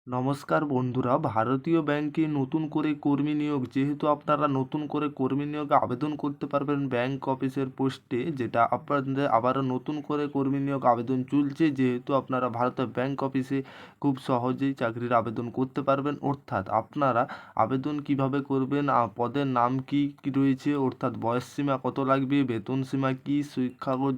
নমস্কার বন্ধুরা, ভারতীয় ব্যাংকে নতুন করে কর্মী নিয়োগ। যেহেতু আপনারা নতুন করে কর্মী নিয়োগে আবেদন করতে পারবেন ব্যাংক অফিসের পোস্টে, যেটা আপনাদের আবারও নতুন করে কর্মী নিয়োগ আবেদন চলছে। যেহেতু আপনারা ভারতের ব্যাংক অফিসে খুব সহজেই চাকরির আবেদন করতে পারবেন। অর্থাৎ আপনারা আবেদন কিভাবে করবেন, পদের নাম কি কি রয়েছে, অর্থাৎ বয়সসীমা কত লাগবে, বেতন সীমা কি, শিক্ষাগত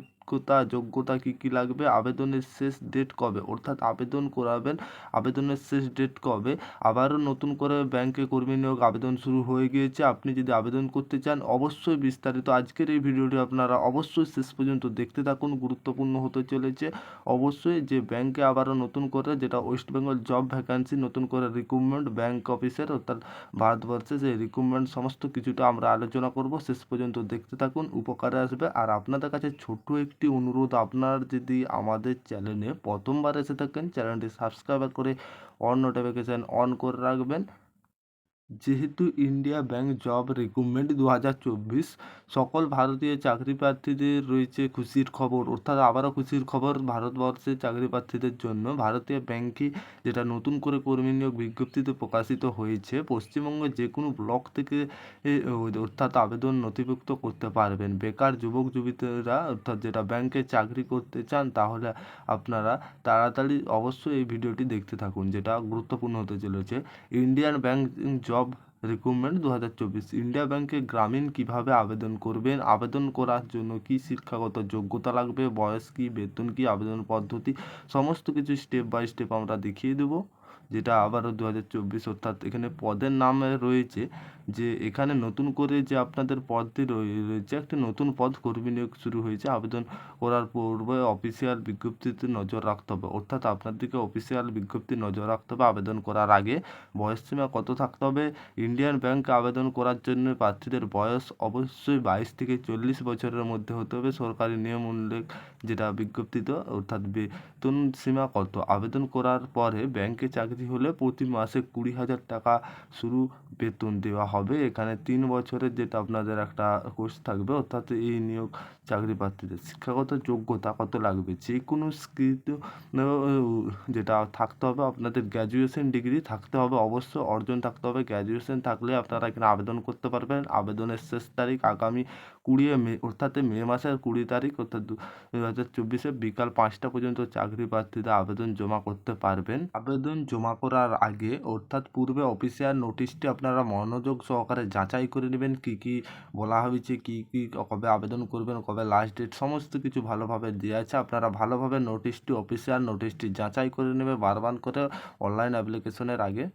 যোগ্যতা কি কি লাগবে, আবেদনের শেষ ডেট কবে, অর্থাৎ আবেদন করাবেন আবেদনের শেষ ডেট কবে। আবারও নতুন করে ব্যাংকে কর্মী নিয়োগ আবেদন শুরু হয়ে গিয়েছে। আপনি যদি আবেদন করতে চান অবশ্যই বিস্তারিত আজকের এই ভিডিওটি আপনারা অবশ্যই শেষ পর্যন্ত দেখতে থাকুন, গুরুত্বপূর্ণ হতে চলেছে। অবশ্যই যে ব্যাংকে আবারও নতুন করে, যেটা ওয়েস্ট বেঙ্গল জব ভ্যাকান্সি, নতুন করে রিক্রুটমেন্ট ব্যাংক অফিসের, অর্থাৎ ভারতবর্ষে যে রিক্রুটমেন্ট সমস্ত কিছুটা আমরা আলোচনা করব। শেষ পর্যন্ত দেখতে থাকুন, উপকারে আসবে। আর আপনাদের কাছে ছোট্ট একটি অনুরোধ, আপনার যদি আমাদের চ্যানেলে প্রথমবার এসে থাকেন চ্যানেলটি সাবস্ক্রাইব করে অন নোটিফিকেশান অন করে রাখবেন। যেহেতু ইন্ডিয়া ব্যাংক জব রিক্রুটমেন্ট 2024 সকল ভারতীয় চাকরি প্রার্থীদের রয়েছে খুশির খবর, অর্থাৎ আবারও খুশির খবর ভারতবর্ষের চাকরি প্রার্থীদের জন্য। ভারতীয় ব্যাংকে যেটা নতুন করে কর্মী নিয়োগ বিজ্ঞপ্তিতে প্রকাশিত হয়েছে, পশ্চিমবঙ্গের যে কোনো ব্লক থেকে অর্থাৎ আবেদন নথিভুক্ত করতে পারবেন। বেকার যুবক যুবতীরা অর্থাৎ যেটা ব্যাংকে চাকরি করতে চান, তাহলে আপনারা তাড়াতাড়ি অবশ্যই এই ভিডিওটি দেখতে থাকুন, যেটা গুরুত্বপূর্ণ হতে চলেছে। Indian bank job recruitment 2024 India ব্যাংকে গ্রামীণ কিভাবে আবেদন করবেন, আবেদন করার জন্য কি শিক্ষাগত যোগ্যতা লাগবে, বয়স কি, বেতন কি, আবেদন পদ্ধতি, সমস্ত কিছু স্টেপ বাই স্টেপ আমরা দেখিয়ে দেবো। যেটা আবারও 2024, অর্থাৎ এখানে পদের নামে রয়েছে যে এখানে নতুন করে যে আপনাদের পদটি রয়েছে, একটি নতুন পদ কর্মী নিয়োগ শুরু হয়েছে। আবেদন করার পূর্বে অফিসিয়াল বিজ্ঞপ্তিতে নজর রাখতে হবে, অর্থাৎ আপনাদেরকে অফিসিয়াল বিজ্ঞপ্তি নজর রাখতে হবে আবেদন করার আগে। বয়সসীমা কত থাকতে হবে, ইন্ডিয়ান ব্যাংকে আবেদন করার জন্য প্রার্থীদের বয়স অবশ্যই 22 থেকে 40 বছরের মধ্যে হতে হবে। সরকারি নিয়ম উল্লেখ যেটা বিজ্ঞপ্তিতে, অর্থাৎ বেতন সীমা কত, আবেদন করার পরে ব্যাংকে চাকরি হলে প্রতি মাসে 20,000 টাকা শুরু বেতন দেওয়া হবে। এখানে 3 বছরের যেটা আপনাদের একটা কোর্স থাকবে, অর্থাৎ এই নিয়োগ চাকরি প্রার্থীদের শিক্ষাগত যোগ্যতা কত লাগবে, যে কোনো স্কিল যেটা থাকতে হবে, আপনাদের গ্র্যাজুয়েশন ডিগ্রি থাকতে হবে, অবশ্য অর্জন থাকতে হবে। গ্র্যাজুয়েশন থাকলে আপনারা এখানে আবেদন করতে পারবেন। আবেদনের শেষ তারিখ আগামী 20 মে, অর্থাৎ মে মাসের 20 তারিখ, অর্থাৎ 2024 বিকাল 5টা পর্যন্ত চাকরি প্রার্থীরা আবেদন জমা করতে পারবেন। আবেদন জমা করার আগে, অর্থাৎ পূর্বে অফিসিয়াল নোটিশটি আপনারা মনোযোগ সহকারে যাচাই করে নেবেন। কি কি বলা হয়েছে, কি কি কবে আবেদন করবেন, কবে লাস্ট ডেট, সমস্ত কিছু ভালোভাবে দেওয়া আছে। আপনারা ভালোভাবে নোটিশটি, অফিসিয়াল নোটিশটি যাচাই করে নেবে বারবার করে অনলাইন অ্যাপ্লিকেশনের আগে।